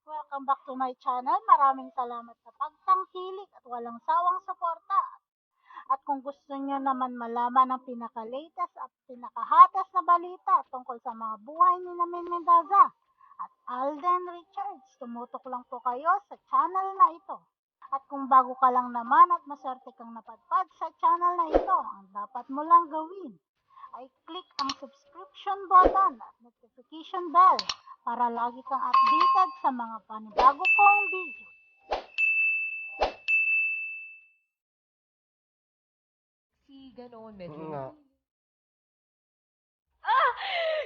Welcome back to my channel. Maraming salamat sa pagtangkilik at walang sawang suporta. At kung gusto niyo naman malaman ang pinaka-latest at pinaka-hottest na balita tungkol sa mga buhay ni Maine Mendoza at Alden Richards, tumutok lang po kayo sa channel na ito. At kung bago ka lang naman at maswerte kang napadpad sa channel na ito, ang dapat mo lang gawin ay click ang subscription button at notification bell para lagi kang updated sa mga panibago kong video. Ganoon, medyo. nga.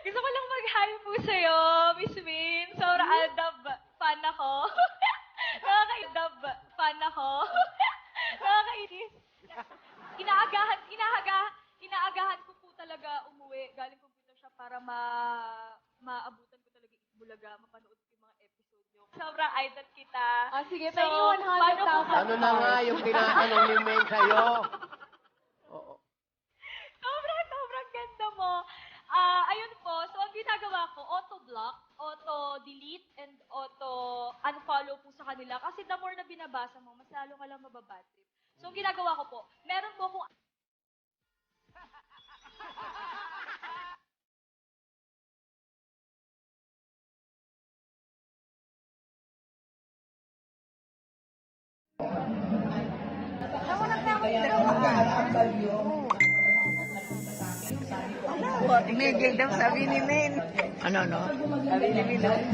Gusto ko lang mag-hi po sa'yo, Miss Min. Sobrang Aldab fan ako. Nakaka-Aldab fan ako. Nakakainis. Inaagahan ko po talaga umuwi. Galing computer siya para maabutan ko talaga Bulaga, mapanood ko yung mga episode nyo. Sobrang idol kita. Sige, So, thank you 100,000. Ano na nga yung tinatanong ni Maine sa'yo? Oo. Sobrang ganda mo. Ayun po, so ang ginagawa ko, auto-block, auto-delete, and auto-unfollow po sa kanila. Kasi the more na binabasa mo, mas lalo ka lang mababatrip. So ang ginagawa ko po, meron po akong Tumigil daw, sabi ni Maine. Ano, no? Sabi ni Maine.